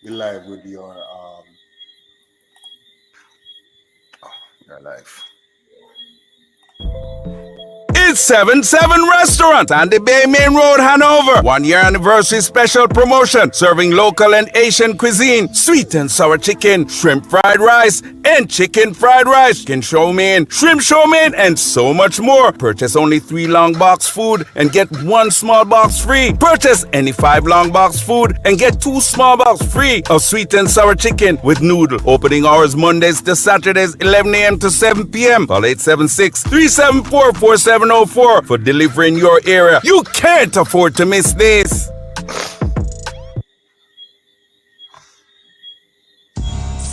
live with your life. It's 7-7 Restaurant on the Bay Main Road, Hanover. 1-year anniversary special promotion serving local and Asian cuisine. Sweet and sour chicken, shrimp fried rice, and chicken fried rice. Chicken chow mein, shrimp chow mein, and so much more. Purchase only 3 long box food and get 1 small box free. Purchase any 5 long box food and get 2 small box free of sweet and sour chicken with noodle. Opening hours Mondays to Saturdays 11 a.m. to 7 p.m. Call 876-374-4704 for delivery in your area. You can't afford to miss this.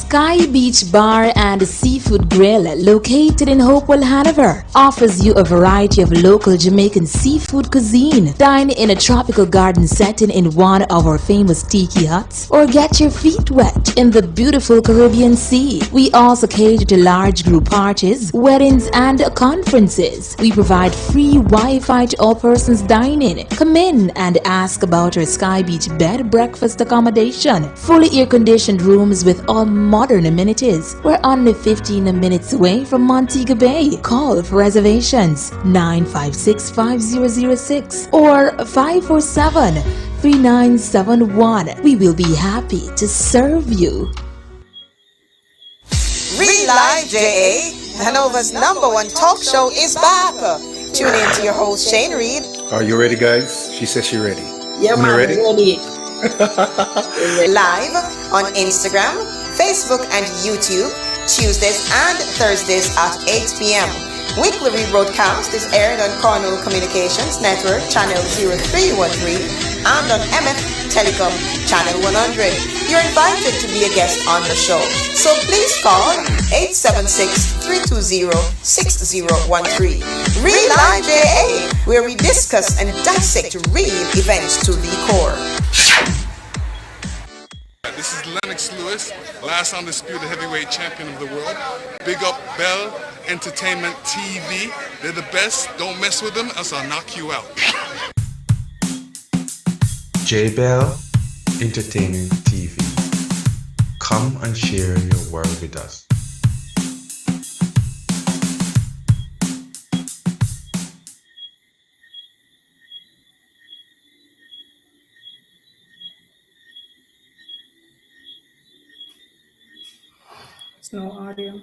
Sky Beach Bar and Seafood Grill, located in Hopewell, Hanover, offers you a variety of local Jamaican seafood cuisine. Dine in a tropical garden setting in one of our famous tiki huts, or get your feet wet in the beautiful Caribbean Sea. We also cater to large group parties, weddings, and conferences. We provide free Wi-Fi to all persons dining. Come in and ask about our Sky Beach bed breakfast accommodation. Fully air-conditioned rooms with all modern amenities. We're only 15 minutes away from Montego Bay. Call for reservations 956-5006 or 547-3971. We will be happy to serve you. Real Life JA, Hanover's #1 talk show, is back. Tune in to your host Shane Reed. Are you ready, guys? She says she's ready. Yeah, man, ready? Live on Instagram, Facebook, and YouTube, Tuesdays and Thursdays at 8 p.m. Weekly rebroadcast is aired on Cornwall Communications Network, Channel 0313, and on MF Telecom, Channel 100. You're invited to be a guest on the show, so please call 876-320-6013. Real Life JA, where we discuss and dissect real events to the core. This is Lennox Lewis, last undisputed heavyweight champion of the world. Big up Bell Entertainment TV. They're the best. Don't mess with them, else I'll knock you out. J-Bell Entertainment TV. Come and share your world with us. There's no audio.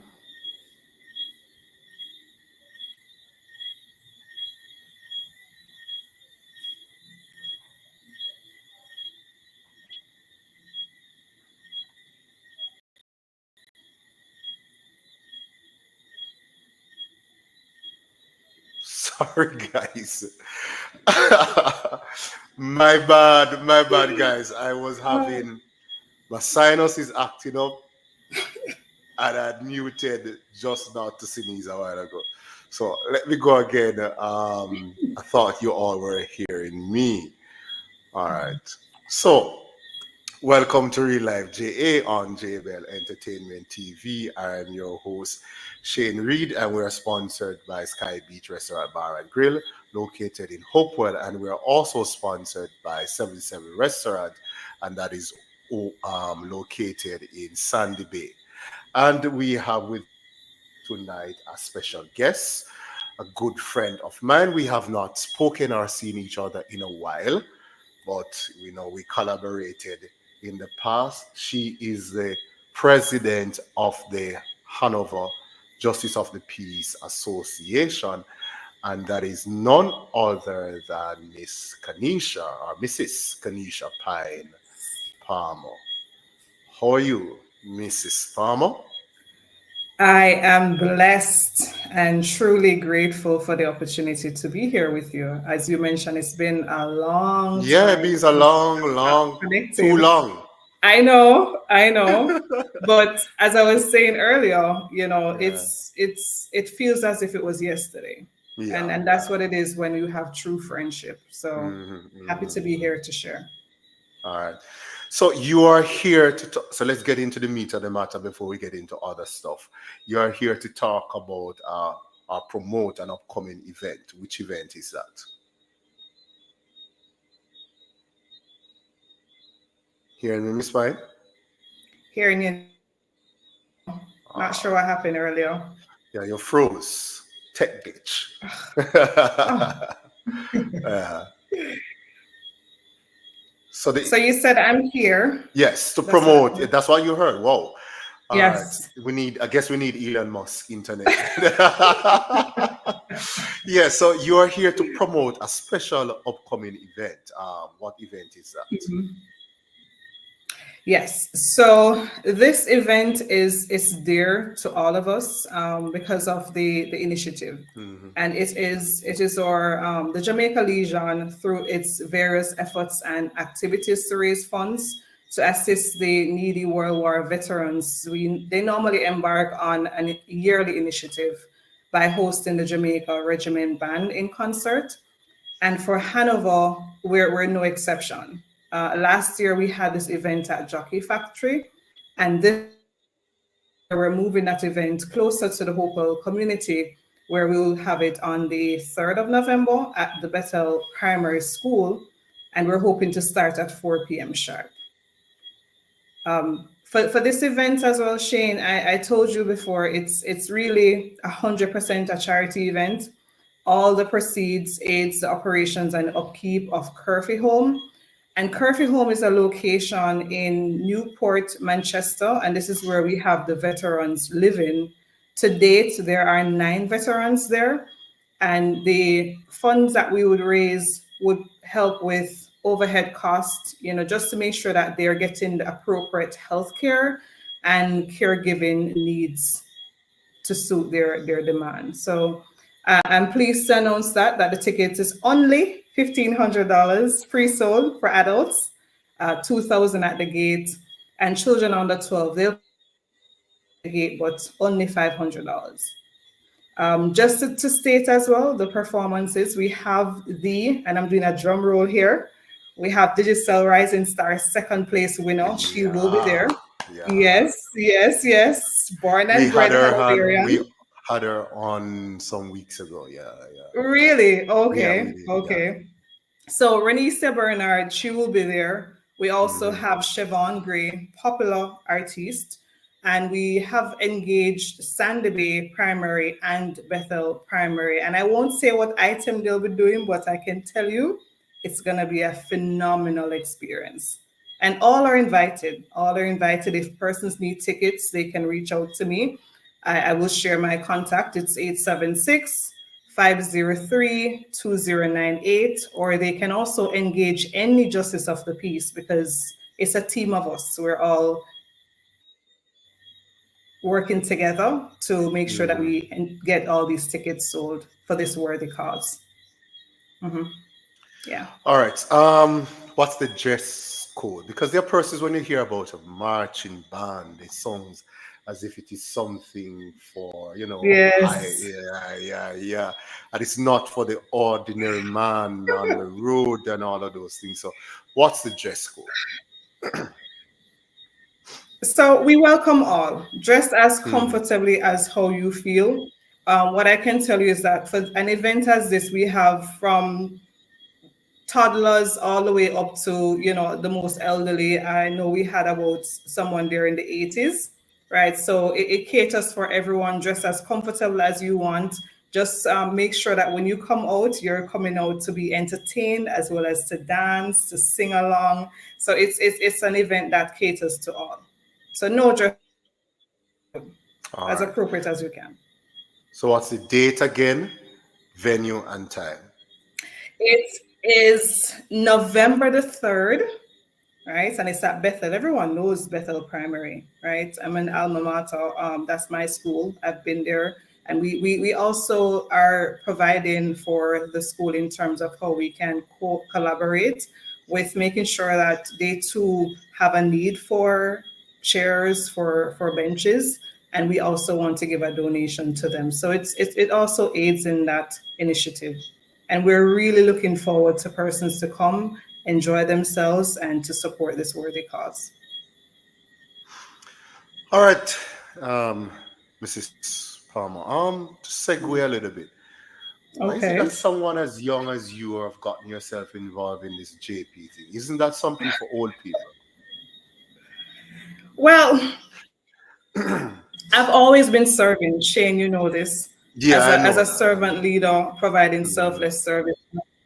Sorry, guys. My bad, guys. I was having my sinus is acting up, and I muted just now to sneeze a while ago. So let me go again. I thought you all were hearing me. All right. So welcome to Real Life JA on JBell Entertainment TV. I am your host, Shane Reed, and we're sponsored by Sky Beach Restaurant Bar and Grill, located in Hopewell, and we're also sponsored by 77 Restaurant, and that is located in Sandy Bay. And we have with tonight a special guest, a good friend of mine. We have not spoken or seen each other in a while, but we collaborated in the past. She is the president of the Hanover Justice of the Peace Association, and that is none other than Miss Kaneisha, or Mrs. Kaneisha Pyne-Palmer. How are you, Mrs. Palmer? I am blessed and truly grateful for the opportunity to be here with you. As you mentioned, it's been a long time. Yeah, it's been a long, too long. I know. But as I was saying earlier, it feels as if it was yesterday. Yeah. And that's what it is when you have true friendship. So happy to be here to share. All right. So you are here to talk. So let's get into the meat of the matter before we get into other stuff. You are here to talk about or promote an upcoming event. Which event is that? Hearing me, Miss Pyne? Hearing you. Not sure what happened earlier. Yeah, you froze. Tech glitch. Oh, Uh, so so the you said I'm here. yes, to That's what. promote. That's what you heard. Wow. All right. Yes. We need. I guess we need Elon Musk internet. Yeah. So you are here to promote a special upcoming event. What event is that? Yes. So this event is dear to all of us because of the initiative, Hmm. and it is our the Jamaica Legion through its various efforts and activities to raise funds to assist the needy World War veterans. They normally embark on a yearly initiative by hosting the Jamaica Regiment Band in concert. And for Hanover, we're no exception. Last year, we had this event at Jockey Factory, and this we're moving that event closer to the Hopewell community, where we will have it on the 3rd of November at the Bethel Primary School, and we're hoping to start at 4 p.m. sharp. For this event as well, Shane, I told you before, it's really 100% a charity event. All the proceeds aids the operations and upkeep of Curfew Home. And Curfew Home is a location in Newport, Manchester, and this is where we have the veterans living. To date, there are 9 veterans there, and the funds that we would raise would help with overhead costs, just to make sure that they're getting the appropriate health care and caregiving needs to suit their demand. So I'm pleased to announce that the ticket is only $1,500 pre-sold for adults, 2,000 at the gate, and children under 12 they'll pay the gate, but only $500. Just to state as well, the performances we have and I'm doing a drum roll here. We have Digicel Rising Star second place winner. She will be Yeah. there. Yeah. Yes, yes, yes. Born We and bred had her on. Hanoverian. We had her on some weeks ago. Yeah. Yeah. Really? Yeah. We Okay, did. Yeah. okay. So Renisa Bernard, she will be there. We also Hmm. have Siobhan Gray, popular artist, and we have engaged Sandy Bay Primary and Bethel Primary. And I won't say what item they'll be doing, but I can tell you it's gonna be a phenomenal experience. And all are invited. All are invited. If persons need tickets, they can reach out to me. I will share my contact. It's 876 503-2098, or they can also engage any justice of the peace because it's a team of us. We're all working together to make sure that Hmm. we get all these tickets sold for this worthy cause. Mhm. Yeah. All right. What's the dress code? Because there are persons when you hear about a marching band, it sounds as if it is something for high. Yes. Yeah, yeah, yeah, and it's not for the ordinary man on the road and all of those things. So, what's the dress code? So we welcome all. Dress as Hmm. comfortably as how you feel. What I can tell you is that for an event as this, we have from toddlers all the way up to the most elderly. I know we had about someone there in the 80s, right? So it caters for everyone. Dress as comfortable as you want. Just make sure that when you come out, you're coming out to be entertained as well as to dance, to sing along. So it's an event that caters to all. So no, dress All as right. appropriate as you can. So, what's the date again, venue, and time? It is November the 3rd, right? And it's at Bethel. Everyone knows Bethel Primary, right? I'm an alma mater. That's my school. I've been there. And we also are providing for the school in terms of how we can collaborate with making sure that they too have a need for chairs, for benches. And we also want to give a donation to them. So it also aids in that initiative. And we're really looking forward to persons to come, enjoy themselves, and to support this worthy cause. All right, Mrs. Palmer. To segue a little bit. Why is it Okay. that someone as young as you have gotten yourself involved in this JP thing? Isn't that something for old people? Well, I've always been serving, Shane, you know this, Yeah, I as know a that. servant leader providing Mhm, selfless service.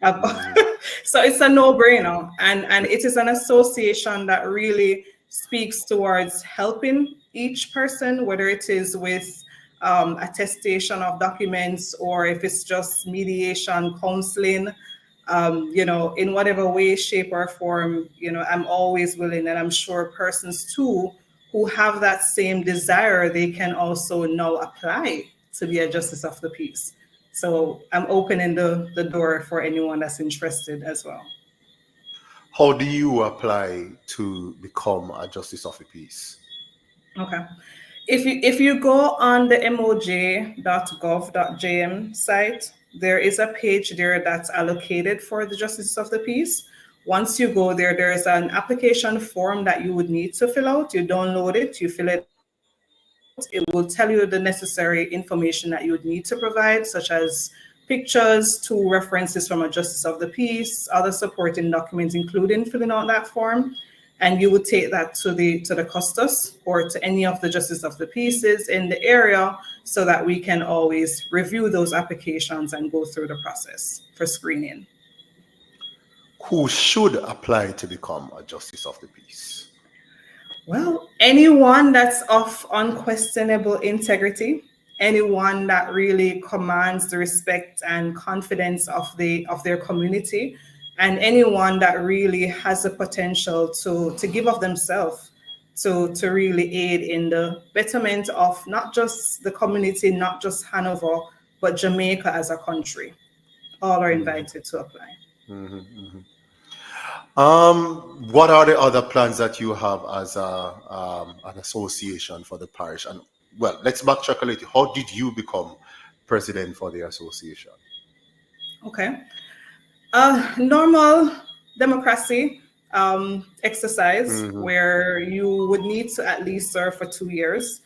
I've- mhm. so it's a no-brainer, and it is an association that really speaks towards helping each person, whether it is with attestation of documents or if it's just mediation, counseling, in whatever way, shape, or form, I'm always willing, and I'm sure persons too who have that same desire, they can also now apply to be a justice of the peace. So I'm opening the door for anyone that's interested as well. How do you apply to become a justice of the peace? Okay. If you go on the moj.gov.jm site, there is a page there that's allocated for the Justice of the Peace. Once you go there, there's an application form that you would need to fill out. You download it, you fill it out. It will tell you the necessary information that you would need to provide, such as pictures, two references from a Justice of the Peace, other supporting documents, including filling out that form, and you would take that to the custos or to any of the justice of the peaces in the area so that we can always review those applications and go through the process for screening. Who should apply to become a justice of the peace? Well, anyone that's of unquestionable integrity, anyone that really commands the respect and confidence of their community, and anyone that really has the potential to give of themselves to really aid in the betterment of not just the community, not just Hanover, but Jamaica as a country. All are Mhm, invited to apply. mhm, mhm. What are the other plans that you have as an association for the parish? And well, let's backtrack a little. How did you become president for the association? Okay. Normal democracy exercise Hmm. where you would need to at least serve for 2 years.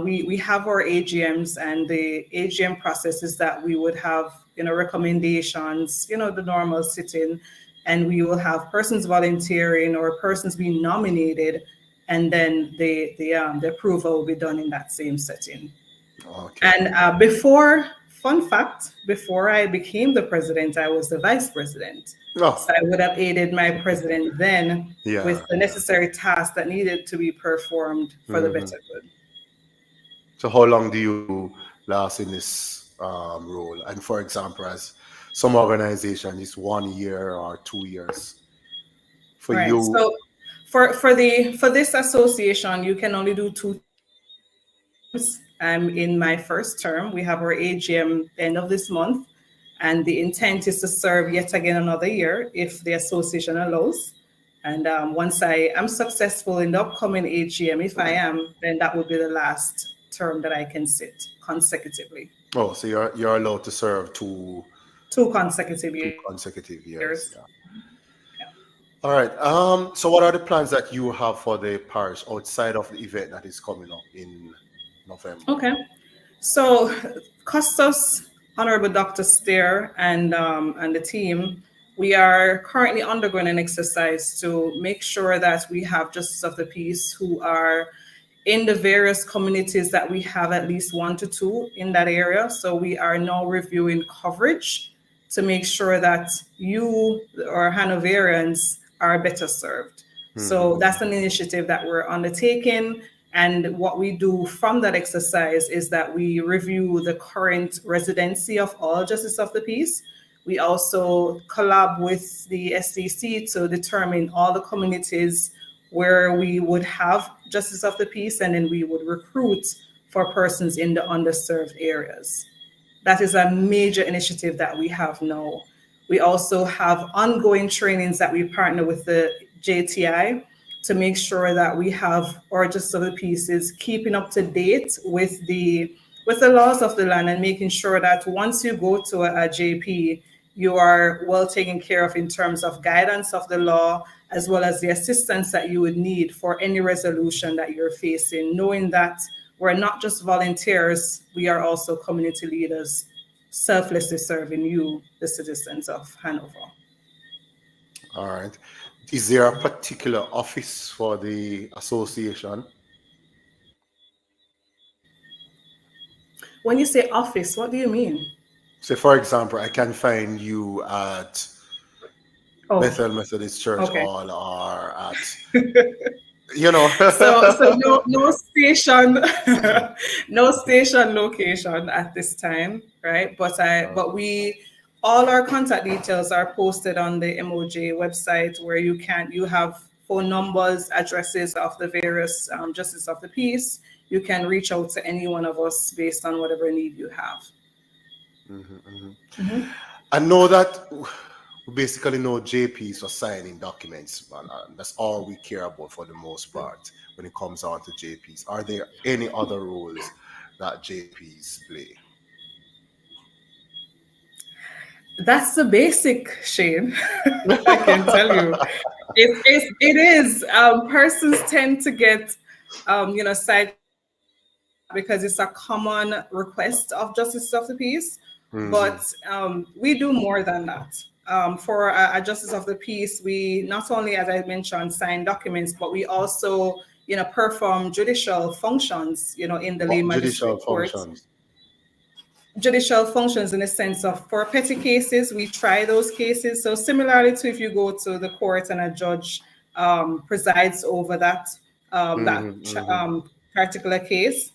We have our AGMs, and the AGM process is that we would have recommendations, the normal sitting, and we will have persons volunteering or persons being nominated, and then the approval will be done in that same setting. Okay. And fun fact, before I became the president, I was the vice president. Oh, So I would have aided my president then with yeah, the yeah. necessary tasks that needed to be performed for the Hmm. better good. So how long do you last in this role? And for example, as some organization is 1 year or 2 years. For All right. you, So for this association, you can only do 2 terms. I'm in my first term. We have our AGM end of this month, and the intent is to serve yet again another year if the association allows. And once I am successful in the upcoming AGM, if I am, then that would be the last term that I can sit consecutively. oh, so you're allowed to serve two 2 consecutive two years. consecutive years. Yeah. Yeah. All right. So what are the plans that you have for the parish outside of the event that is coming up in November? Okay. So, Custos, Honorable Dr. Stair, and the team, we are currently undergoing an exercise to make sure that we have justice of the peace who are in the various communities that we have at least 1 to 2 in that area. So we are now reviewing coverage to make sure that you or Hanoverians are better served. So Hmm. that's an initiative that we're undertaking. And what we do from that exercise is that we review the current residency of all justice of the peace. We also collab with the SDC to determine all the communities where we would have justice of the peace, and then we would recruit for persons in the underserved areas. That is a major initiative that we have now. We also have ongoing trainings that we partner with the JTI to make sure that we have our justice of the peace is keeping up to date with the laws of the land, and making sure that once you go to a JP, you are well taken care of in terms of guidance of the law, as well as the assistance that you would need for any resolution that you're facing, knowing that we're not just volunteers, we are also community leaders selflessly serving you, the citizens of Hanover. All right. Is there a particular office for the association? When you say office, what do you mean? So, for example, I can find you at Oh, Bethel Methodist Church okay. Hall or at, you know. So no station, no station location at this time, right? But we all our contact details are posted on the MOJ website where you have phone numbers, addresses of the various justice of the peace. You can reach out to any one of us based on whatever need you have. I know that we basically know JPs for signing documents, and that's all we care about for the most part when it comes on to JPs. Are there any other roles that JPs play? That's the basic, Shane. I can tell you. It is. Persons tend to get, sidetracked because it's a common request of justice of the peace. But we do more than that. For a justice of the peace, we not only, as I mentioned, sign documents, but we also, perform judicial functions, in the lay What judicial magistrate court. functions? Judicial functions in the sense of for petty cases, we try those cases. So similarly to if you go to the court and a judge presides over that particular case,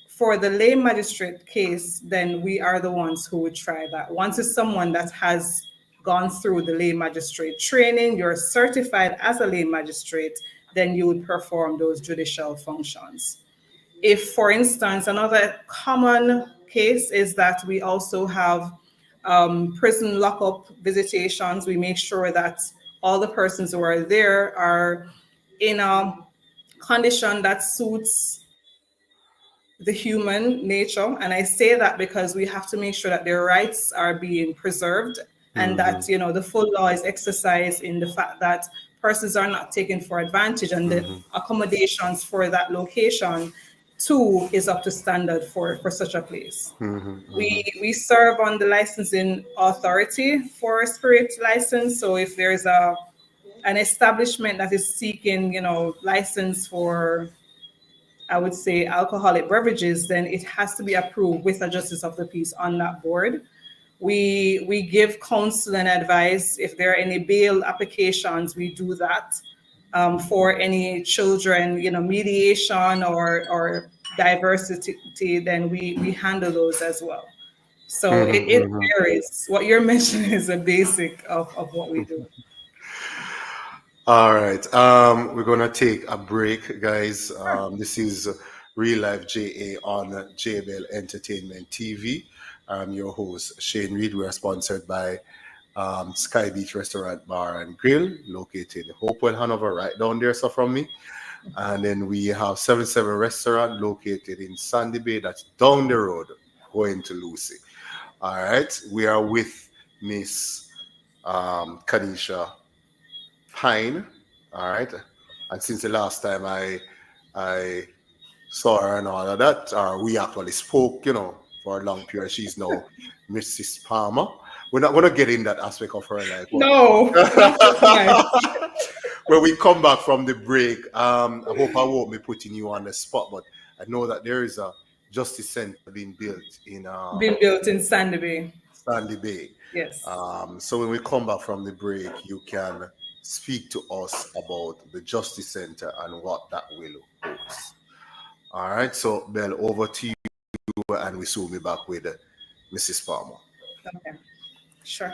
for the lay magistrate case, then we are the ones who would try that. Once it's someone that has gone through the lay magistrate training, you're certified as a lay magistrate, then you would perform those judicial functions. If, for instance, another common case is that we also have prison lockup visitations. We make sure that all the persons who are there are in a condition that suits the human nature. And I say that because we have to make sure that their rights are being preserved and that, the full law is exercised in the fact that persons are not taken for advantage and the accommodations for that location too is up to standard for such a place. We serve on the licensing authority for a spirit license. So if there's an establishment that is seeking, license for, I would say, alcoholic beverages, then it has to be approved with a justice of the peace on that board. We give counsel and advice. If there are any bail applications, we do that. For any children, mediation or diversity, then we handle those as well. So it varies. What you're mentioning is a basic of what we do. All right. We're gonna take a break, guys. This is Real Life JA on JBL Entertainment TV. I'm your host, Shane Reed. We are sponsored by Sky Beach Restaurant, Bar and Grill, located in Hopewell, Hanover, right down there, so from me. And then we have 77 Restaurant, located in Sandy Bay, that's down the road, going to Lucy. All right, we are with Miss Kaneisha Pyne. All right, and since the last time I saw her and all of that, we actually spoke, for a long period. She's now Mrs. Palmer. We're not going to get in that aspect of her life. No. When we come back from the break, I hope I won't be putting you on the spot, but I know that there is a justice center being built in Sandy Bay. Sandy Bay. Yes. So when we come back from the break, you can speak to us about the justice center and what that will host. All right. So Belle, over to you, and we soon be back with Mrs. Palmer. Okay. Sure.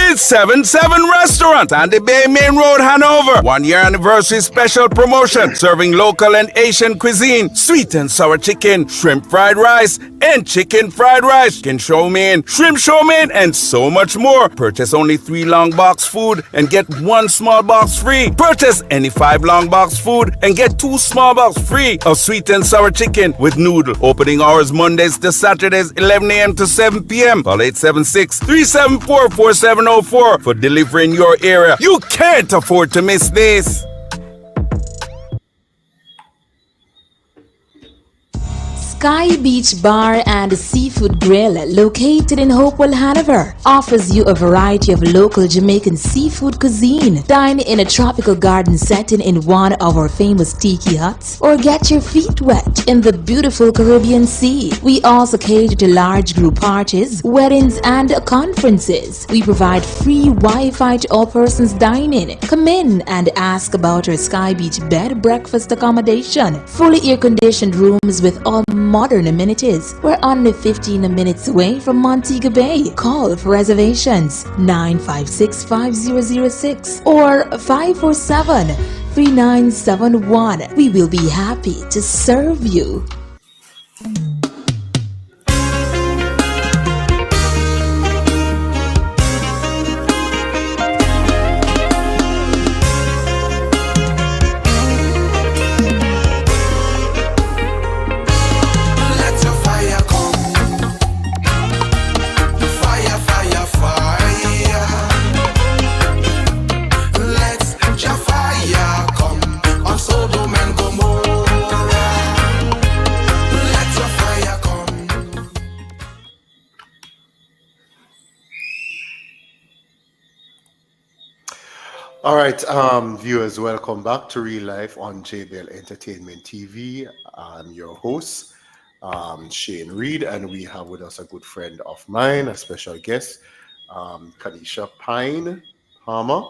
It's 77 Restaurant on the Bay Main Road, Hanover. 1 year anniversary special promotion. Serving local and Asian cuisine. Sweet and sour chicken, shrimp fried rice, and chicken fried rice. Chicken chow mein, shrimp chow mein, and so much more. Purchase only 3 long box food and get 1 small box free. Purchase any 5 long box food and get 2 small box free of sweet and sour chicken with noodle. Opening hours Mondays to Saturdays, 11 a.m. to 7 p.m. Call 876-374-4704 for delivery in your area. You can't afford to miss this. Sky Beach Bar and Seafood Grill, located in Hopewell, Hanover, offers you a variety of local Jamaican seafood cuisine. Dine in a tropical garden setting in one of our famous tiki huts, or get your feet wet in the beautiful Caribbean Sea. We also cater to large group parties, weddings, and conferences. We provide free Wi-Fi to all persons dining. Come in and ask about our Sky Beach bed breakfast accommodation. Fully air-conditioned rooms with all modern amenities. We're only 15 minutes away from Montego Bay. Call for reservations 956-5006 or 547-3971. We will be happy to serve you. All right, viewers, welcome back to Real Life on JBL Entertainment TV. I'm your host, Shane Reed, and we have with us a good friend of mine, a special guest, Kaneisha Pyne-Palmer.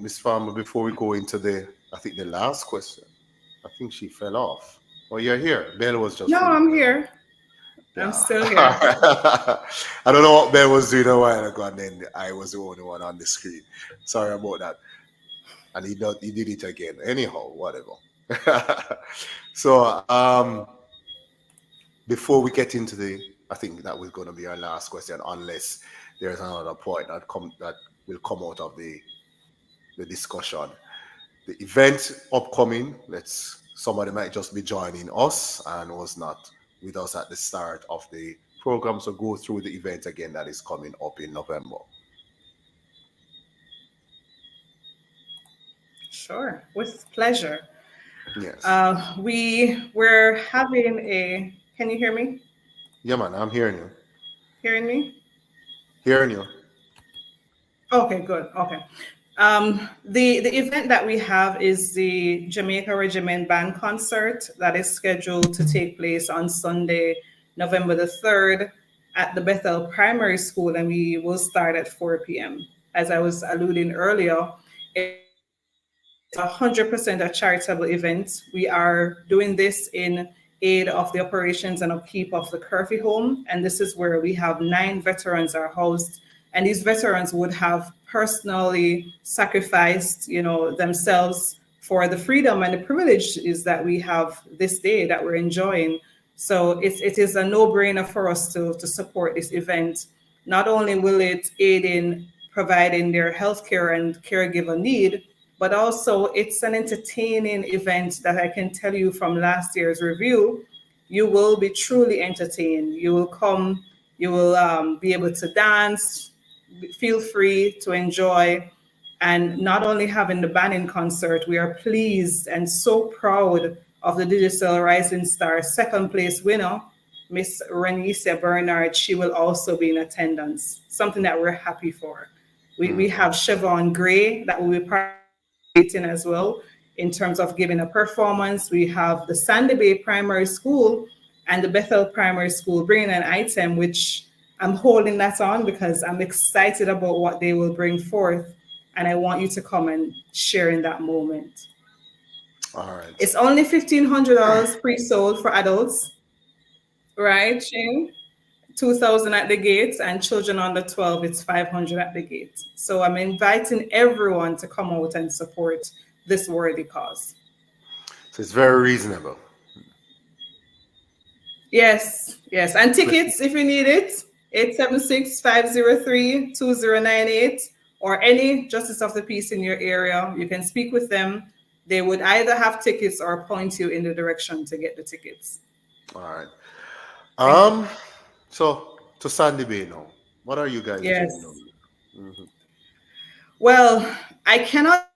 Miss Palmer, before we go into I think the last question, I think she fell off. Oh, you're here. Belle was just No, saying. I'm here. I'm Yeah. still here. I don't know what Ben was doing a while ago, and then I was the only one on the screen. Sorry about that. And he did it again. Anyhow, whatever. So before we get into I think that was going to be our last question, unless there's another point that will come out of the discussion. The event upcoming, somebody might just be joining us and was not with us at the start of the program. So go through the event again that is coming up in November. Sure, with pleasure. Yes. We're having a. Can you hear me? Yeah, man, I'm hearing you. Hearing me? Hearing you. Okay, good. Okay. The event that we have is the Jamaica Regiment Band Concert that is scheduled to take place on Sunday, November the 3rd at the Bethel Primary School, and we will start at 4 p.m. As I was alluding earlier, it's 100% a charitable event. We are doing this in aid of the operations and upkeep of the Curfew Home, and this is where we have 9 veterans are housed, and these veterans would have personally sacrificed, themselves for the freedom and the privilege is that we have this day that we're enjoying. So it is a no-brainer for us to support this event. Not only will it aid in providing their healthcare and caregiver need, but also it's an entertaining event that I can tell you from last year's review, you will be truly entertained. You will come, you will be able to dance, feel free to enjoy. And not only having the band in concert, we are pleased and so proud of the Digital Rising Star second place winner, Miss Renisha Bernard. She will also be in attendance, something that we're happy for. We have Siobhan Gray that will be participating as well in terms of giving a performance. We have the Sandy Bay Primary School and the Bethel Primary School bringing an item, which I'm holding that on because I'm excited about what they will bring forth. And I want you to come and share in that moment. All right. It's only $1,500 pre-sold for adults, right, Shane? 2,000 at the gates, and children under 12, it's 500 at the gate. So I'm inviting everyone to come out and support this worthy cause. So it's very reasonable. Yes. And tickets, if you need it, 876-503-2098 or any Justice of the Peace in your area. You can speak with them. They would either have tickets or point you in the direction to get the tickets. All right. So to Sandy Bay now, what are you guys doing now? Mm-hmm. Well, I cannot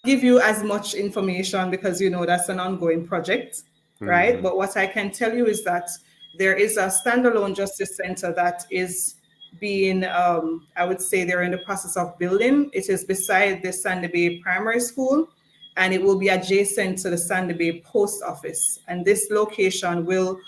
give you as much information because that's an ongoing project. right? But what I can tell you is that there is a standalone justice center that is being, I would say they're in the process of building. It is beside the Sandy Bay Primary School, and it will be adjacent to the Sandy Bay Post Office. And this location will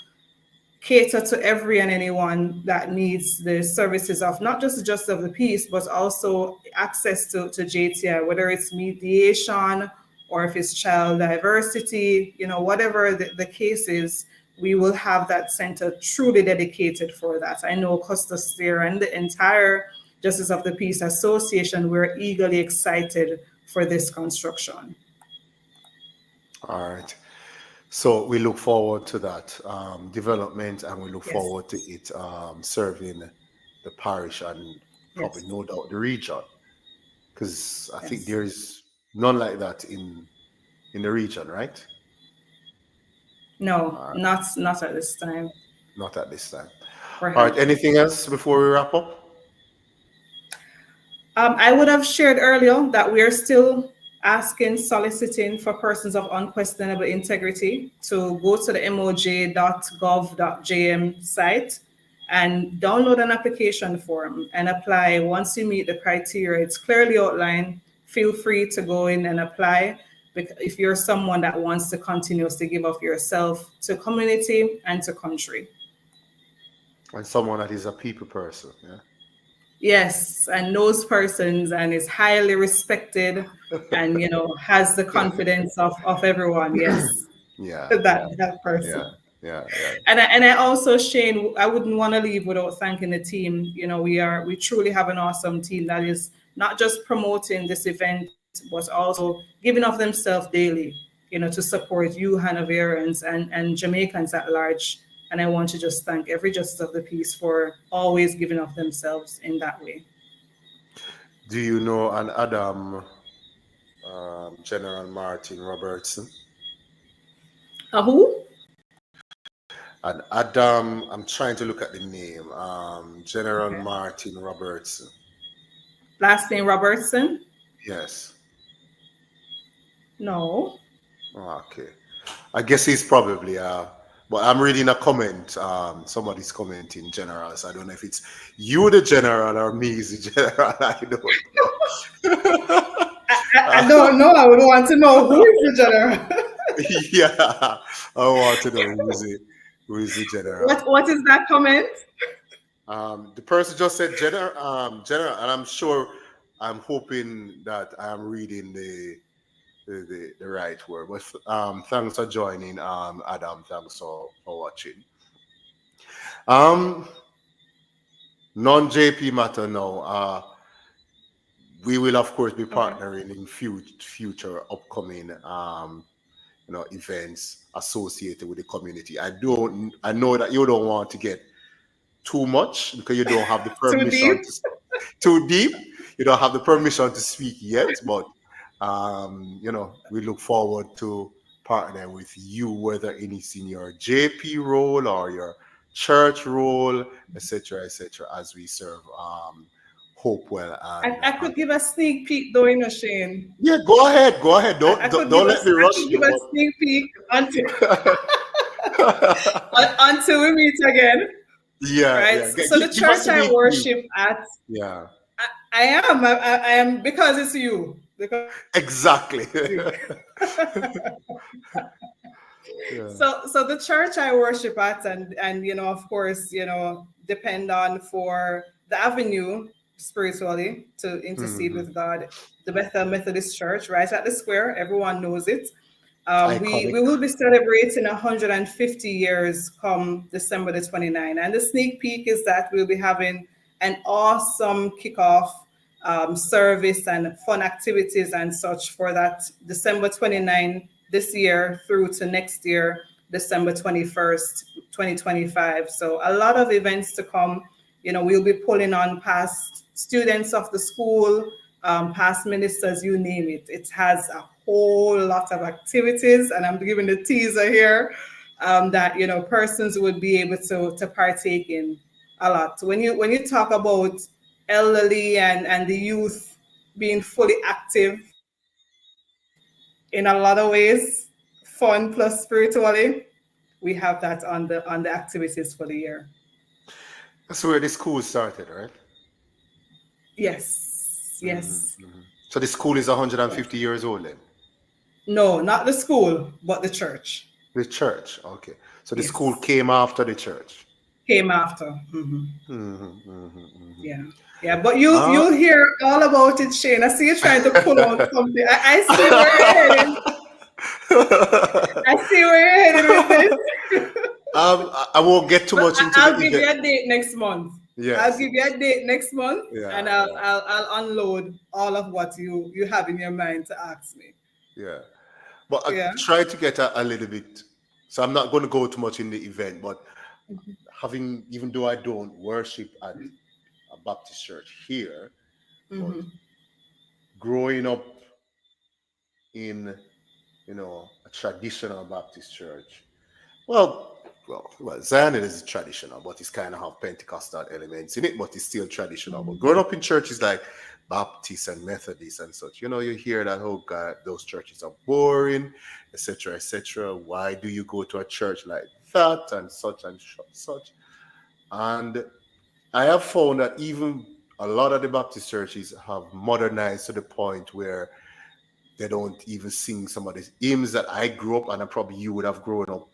cater to every and anyone that needs the services of not just the justice of the peace, but also access to JTI, whether it's mediation or if it's child diversity, whatever the case is, we will have that center truly dedicated for that. I know Custis there and the entire Justice of the Peace Association, we're eagerly excited for this construction. All right. So we look forward to that development, and we look Yes. forward to it serving the parish and probably Yes. no doubt the region, because I think Yes. there is none like that in the region, right? No, not at this time. Not at this time. All right. Perhaps. Anything else before we wrap up? I would have shared earlier that we are still asking, soliciting for persons of unquestionable integrity to go to the moj.gov.jm site and download an application form and apply. Once you meet the criteria, it's clearly outlined. Feel free to go in and apply if you're someone that wants to continuously give of yourself to community and to country. And someone that is a people person, yeah. Yes, and knows persons and is highly respected and has the confidence of everyone. Yes. Yeah. that person. Yeah. And I also, Shane, I wouldn't want to leave without thanking the team. We truly have an awesome team that is not just promoting this event, but also giving of themselves daily, to support you, Hanoverians, and Jamaicans at large. And I want to just thank every Justice of the Peace for always giving of themselves in that way. Do you know an Adam General Martin Robertson? Who? And Adam, I'm trying to look at the name. General Okay. Martin Robertson. Last name Robertson? Yes. No. Okay. I guess he's probably but I'm reading a comment. Somebody's commenting general. So I don't know if it's you the general or me is the general. I don't know. I don't know. I would want to know who is the general. Yeah. I want to know who is the general. What is that comment? The person just said general, and I'm hoping that I'm reading the right word. But thanks for joining, Adam. Thanks for watching. Non-JP matter now. We will of course be partnering in future upcoming events associated with the community. I know that you don't want to get too much because you don't have the permission too deep. You don't have the permission to speak yet, but we look forward to partner with you, whether it's in your JP role or your church role, etc., as we serve Hopewell. I could give a sneak peek though, Shane. Yeah, go ahead. Don't let me rush you. Give a sneak peek until we meet again. Yeah. Right. Yeah. So the church I worship at. Yeah. I am because it's you. Exactly. Yeah. So the church I worship at and of course, depend on for the avenue spiritually to intercede with God, the Bethel Methodist Church right at the square. Everyone knows it. We will be celebrating 150 years come December the 29th. And the sneak peek is that we'll be having an awesome kickoff service and fun activities and such for that December 29th this year through to next year, December 21st, 2025. So a lot of events to come. We'll be pulling on past students of the school, past ministers, you name it. It has a whole lot of activities, and I'm giving the teaser here that persons would be able to partake in a lot. When you talk about elderly and the youth being fully active in a lot of ways, fun plus spiritually, we have that on the activities for the year. That's where the school started, right? Yes, yes, So the school is 150 yes. years old then. No, not the school, but the church. The church, okay. So the school Yes, came after the church. came after. Mm-hmm. Yeah, yeah. But Uh, you'll hear all about it, Shane. I see you trying to pull out something. I see where you're heading. I see where you're heading with this. I won't get too But much into the I'll give event. you a date next month. I'll Yes, give you yes. a date next month, Yeah, and yeah, I'll unload all of what you have in your mind to ask me. yeah. But I Yeah. try to get a little bit. So I'm not going to go too much in the event, but having, even though I don't worship at a Baptist church here, but Mm-hmm. growing up in, a traditional Baptist church. Well, Zion is traditional, but it's kind of have Pentecostal elements in it, but it's still traditional. But growing up in churches like Baptist and Methodist and such, you hear that, oh God, those churches are boring, etc., etc. Why do you go to a church like that and such and such? And I have found that even a lot of the Baptist churches have modernized to the point where they don't even sing some of the hymns that I grew up, and I probably you would have grown up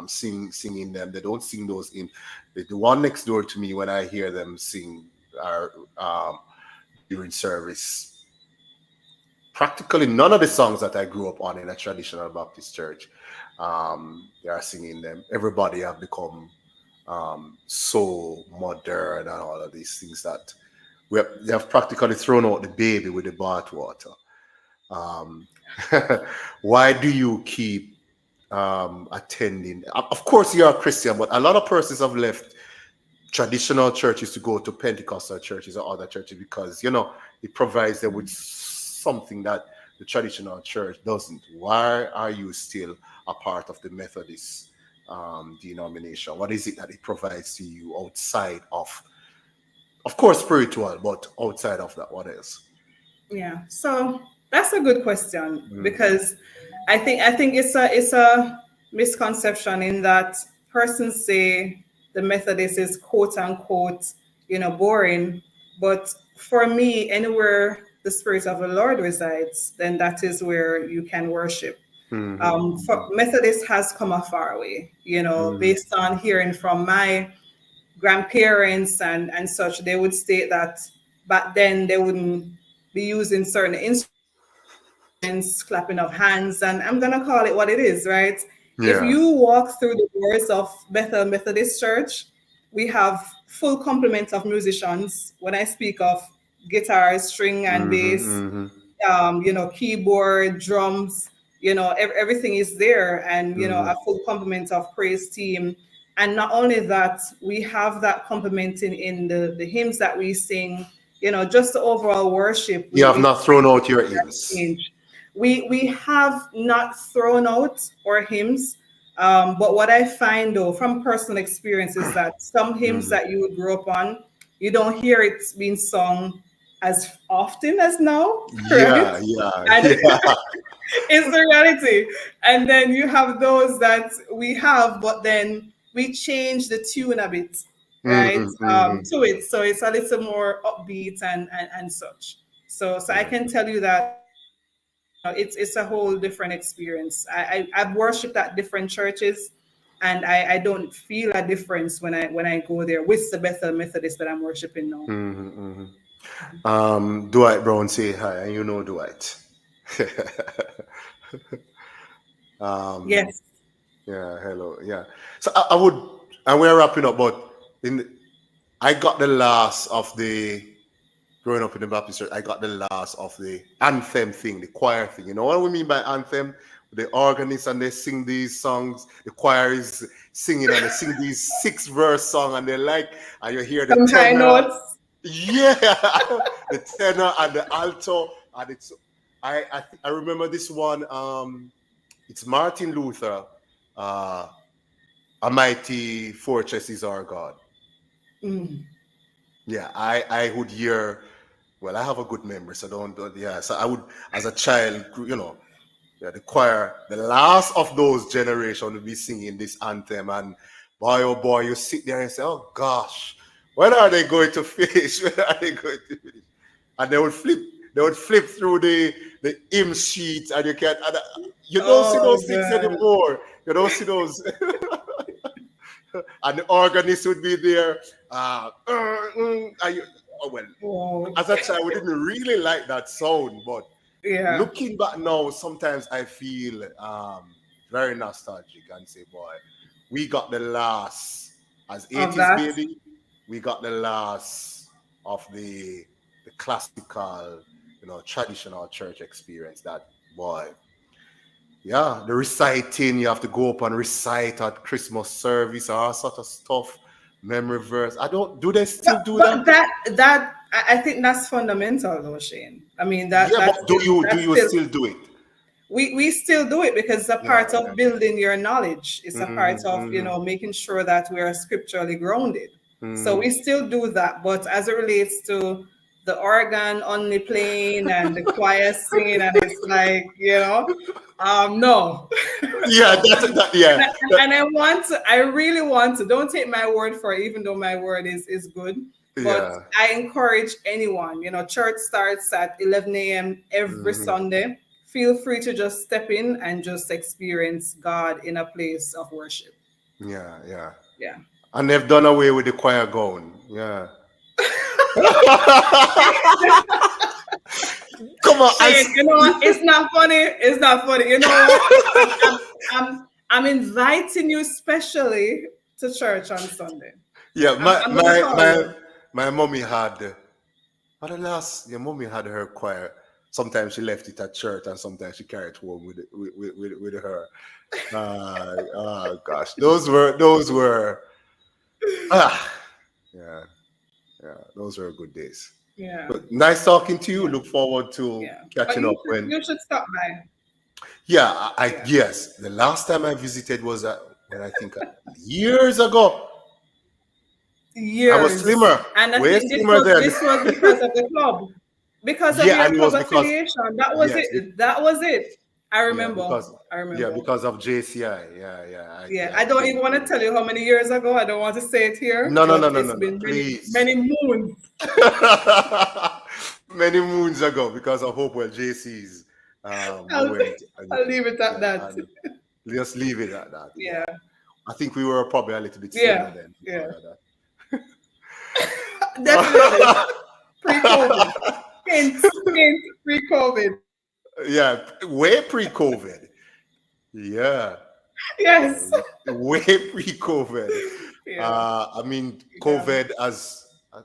singing them. They don't sing those in the one next door to me. When I hear them sing are during service, practically none of the songs that I grew up on in a traditional Baptist church, they are singing them. Everybody have become so modern and all of these things that they have practically thrown out the baby with the bathwater. Um, why do you keep attending? Of course, you're a Christian, but a lot of persons have left traditional churches to go to Pentecostal churches or other churches because it provides them with something that the traditional church doesn't. Why are you still a part of the Methodist denomination? What is it that it provides to you outside of course, spiritual, but outside of that, what else? Yeah. So that's a good question Mm, because I think it's a misconception in that persons say the Methodist is quote unquote boring, but for me, anywhere the Spirit of the Lord resides, then that is where you can worship. mhm, Methodist has come a far way, mhm, based on hearing from my grandparents and such. They would state that back then they wouldn't be using certain instruments, clapping of hands, and I'm gonna call it what it is, right? If yeah. you walk through the doors of Bethel Methodist Church, we have full complement of musicians. When I speak of guitar, string and Mhm, bass, mhm, keyboard, drums, everything is there, and a mhm. full complement of praise team. And not only that, we have that complement in the hymns that we sing. Just the overall worship. You have We not thrown out your hymns. change. We have not thrown out our hymns, but what I find though from personal experience is that some hymns Mhm. that you would grow up on, you don't hear it being sung as often as now, right? Yeah, yeah, And yeah. it's the reality. And then you have those that we have, but then we change the tune a bit, right? Mhm, mhm. To it. So it's a little more upbeat and such. So I can tell you that, it's a whole different experience. I've worshipped at different churches and I don't feel a difference when I go there with the Bethel Methodist that I'm worshiping now. Mhm, mhm. Dwight Brown say hi, and you know Dwight. um, Yes. yeah, hello, yeah. So I would, and we're wrapping up, but I got the last of the growing up in the Baptist church. I got the last of the anthem thing, the choir thing. You know what we mean by anthem? The organist and they sing these songs. The choir is singing and they sing these 6 verse song, and they and you hear the Some high tenor. notes. Yeah, the tenor and the alto, and I remember this one. It's Martin Luther. Uh, a mighty fortress is our God. Mm. Yeah, I would hear. Well, I have a good memory, so don't yeah. So I would, as a child, Yeah, the choir, the last of those generation will be singing this anthem, and boy, oh boy, you sit there and say, "Oh gosh, when are they going to finish? When are they going to finish?" And they would flip through the hymn sheet, and you can't, and, you don't see Oh those things God. anymore. You don't see those, and the organist would be there. Oh well, Oh, as a child, we didn't really like that sound, but yeah. looking back now, sometimes I feel very nostalgic and say, boy, we got the last, as Of 80s that. baby, we got the last of the classical, traditional church experience. That, boy, yeah, the reciting, you have to go up and recite at Christmas service, all sort of stuff, memory verse. I don't, do they still do that? But that I think that's fundamental though, Shane. I mean Yeah, but do that's you still still do it? we still do it because it's a Yeah, part of yeah. building your knowledge. It's a part Hmm, of hmm, making sure that we are scripturally grounded. So hmm. we still do that, but as it relates to the organ only playing and the choir singing, and it's like no. Yeah, No. yeah, And I really want to, don't take my word for it, even though my word is good. But yeah. I encourage anyone, church starts at 11 a.m. every Hmm. Sunday. Feel free to just step in and just experience God in a place of worship. Yeah, yeah. Yeah. And they've done away with the choir gown. Yeah. Come on, Shane, you know what? It's not funny. It's not funny. You know what? I'm inviting you specially to church on Sunday. yeah. I'm gonna call you. My mommy had. At the last, your mommy had her choir. Sometimes she left it at church, and sometimes she carried it home with her. Gosh, those were ah yeah, yeah, those were good days. Yeah. But nice talking to you. Yeah. Look forward to Yeah. But catching up when. you should stop by. Yeah, Yeah. yes. The last time I visited was when I think years ago. I was Years. slimmer, And I way think slimmer then. this was because of the club. Because of Yeah, your and it club was because affiliation. That was yes, it. That was it. I yeah, remember. I remember. because of JCI. Yeah, yeah, Yeah. I I don't came even want to through. tell you how many years ago. I don't want to say it here, No, no, no, but no, it's no, no. been Please. many moons. Many moons ago, because of Hopewell JC's, we I'll, went and I'll leave it at yeah, that. and just leave it at that. Yeah, Yeah. I think we were probably a little bit slimmer Yeah. then Yeah. because of Definitely. that. Pre-COVID. Hint, pre-COVID. Yeah, way pre-COVID. Yeah, yeah, Yes. way pre-COVID. Yeah. I mean, Yeah. COVID as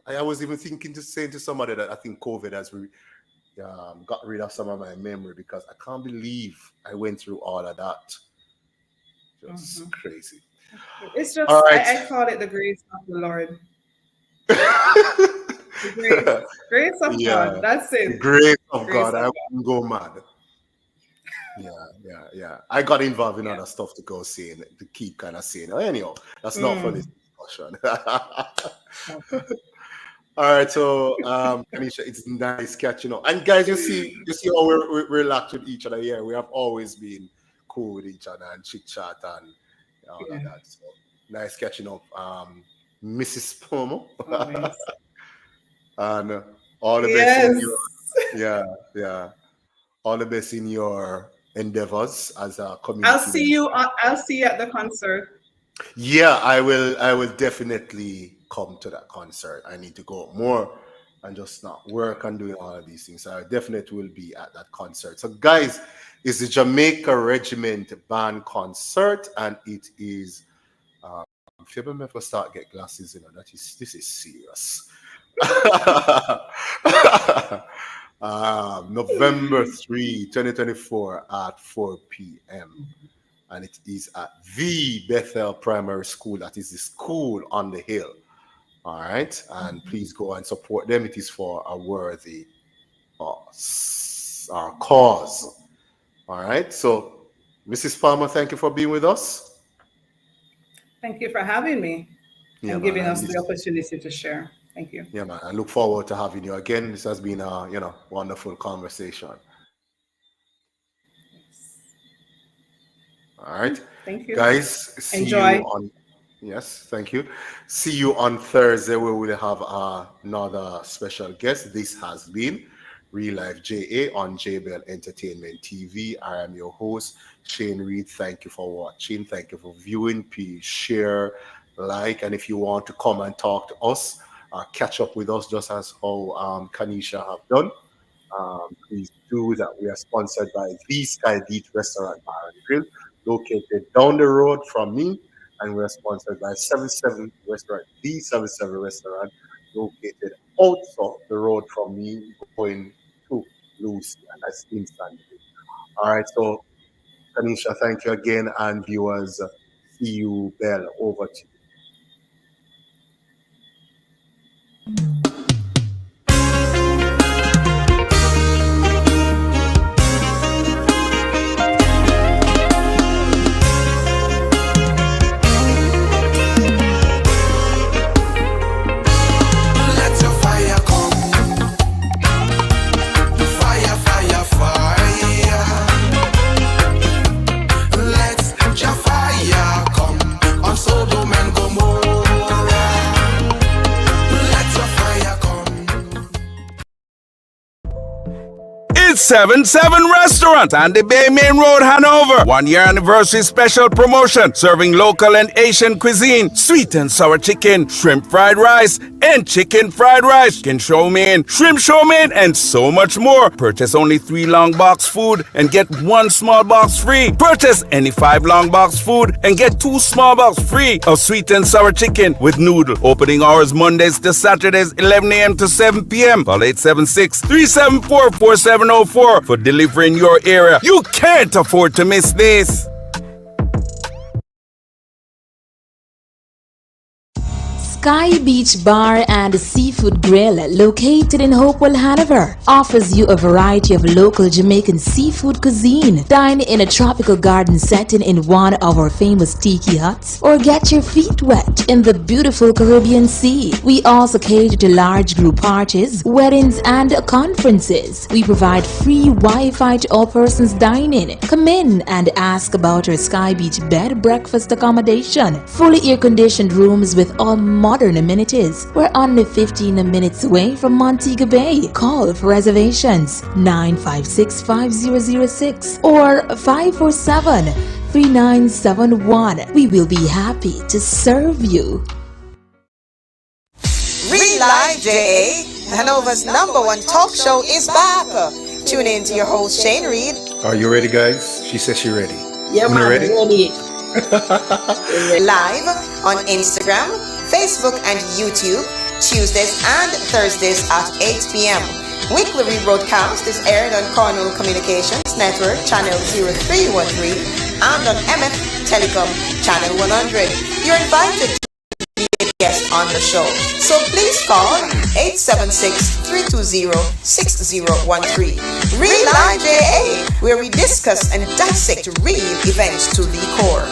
I was even thinking to saying to somebody that I think COVID has got rid of some of my memory because I can't believe I went through all of that. Mhm. Just crazy. It's All just right. I call it the grace of the Lord. Yeah, The grace of God. That's the it. grace of Grace God, of I God. wouldn't go mad. Yeah, yeah, yeah. I got involved in Yeah. other stuff to go saying to keep kind of saying. Anyhow, that's not for this Mm. discussion. Okay. All right, so Kaneisha, it's nice catching up. And guys, you see how we're locked with each other here. We have always been cool with each other and chit chat and all of Yeah. that. So nice catching up, Mrs. Pomo, Always. and all the best in Yes. your yeah, yeah, all the best in your endeavors as a community member. I'll see you at the concert. Yeah, I will. I will definitely come to that concert. I need to go more and just not work and doing all of these things. So I definitely will be at that concert. So, guys, it's the Jamaica Regiment Band concert, and it is. If you ever start get glasses, this is serious. November 3, 2024 at 4 p.m. And it is at the Bethel Primary School. That is the school on the hill. All right. And please go and support them. It is for a worthy cause. All right. So, Mrs. Palmer, thank you for being with us. Thank you for having me Yeah, and man. giving And us the this, opportunity to share. Thank you. yeah, man. I look forward to having you again. This has been a wonderful conversation. All right. Thank you. Guys, see you Enjoy. on, yes, thank you. See you on Thursday where we'll have another special guest. This has been Real Life JA on JBL Entertainment TV. I am your host, Shane Reed. Thank you for watching. Thank you for viewing. Please share, like, and if you want to come and talk to us, catch up with us just as how Kaneisha have done. Please do that. We are sponsored by the Sky Beach Restaurant Bar and Grill, located down the road from me, and we are sponsored by 77 Restaurant, the 77 Restaurant, located also the road from me, going to Lucy, and that's in San Diego. All right, so Kanisha, thank you again, and viewers, see you, Bell, over to you. Let your fire come, fire, fire, fire. Let your fire come on Sodom and Gomorrah. Let your fire come. It's 7-7 Restaurant on the Bay Main Road, Hanover. 1 year anniversary special promotion. Serving local and Asian cuisine. Sweet and sour chicken, shrimp fried rice, and chicken fried rice. Chicken chow mein, shrimp chow mein, and so much more. Purchase only 3 long box food and get 1 small box free. Purchase any 5 long box food and get 2 small box free of sweet and sour chicken with noodle. Opening hours Mondays to Saturdays 11 a.m. to 7 p.m. Call 876-374-4704 for delivery in your area. You can't afford to miss this. Sky Beach Bar and Seafood Grill, located in Hopewell, Hanover, offers you a variety of local Jamaican seafood cuisine. Dine in a tropical garden setting in one of our famous tiki huts, or get your feet wet in the beautiful Caribbean Sea. We also cater to large group parties, weddings, and conferences. We provide free Wi-Fi to all persons dining. Come in and ask about our Sky Beach bed breakfast accommodation. Fully air-conditioned rooms with all modern amenities. We're only 15 minutes away from Montego Bay. Call for reservations 956-5006 or 547-3971. We will be happy to serve you. Real Life JA, Hanover's #1 talk show, is back. Tune in to your host Shane Reed. Are you ready, guys? She says she's ready. Yeah, You man, ready? ready. Live on Instagram, Facebook, and YouTube, Tuesdays and Thursdays at 8 p.m. Weekly rebroadcast is aired on Cornwall Communications Network, channel 0313, and on MF Telecom, channel 100. You're invited to be a guest on the show, so please call 876-320-6013. Real Life JA, where we discuss and dissect real events to the core.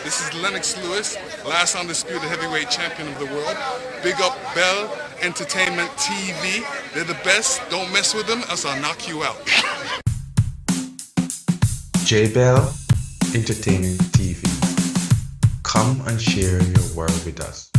This is Lennox Lewis, last undisputed heavyweight champion of the world. Big up Bell Entertainment TV. They're the best. Don't mess with them, else I'll knock you out. JBell Entertainment TV. Come and share your world with us.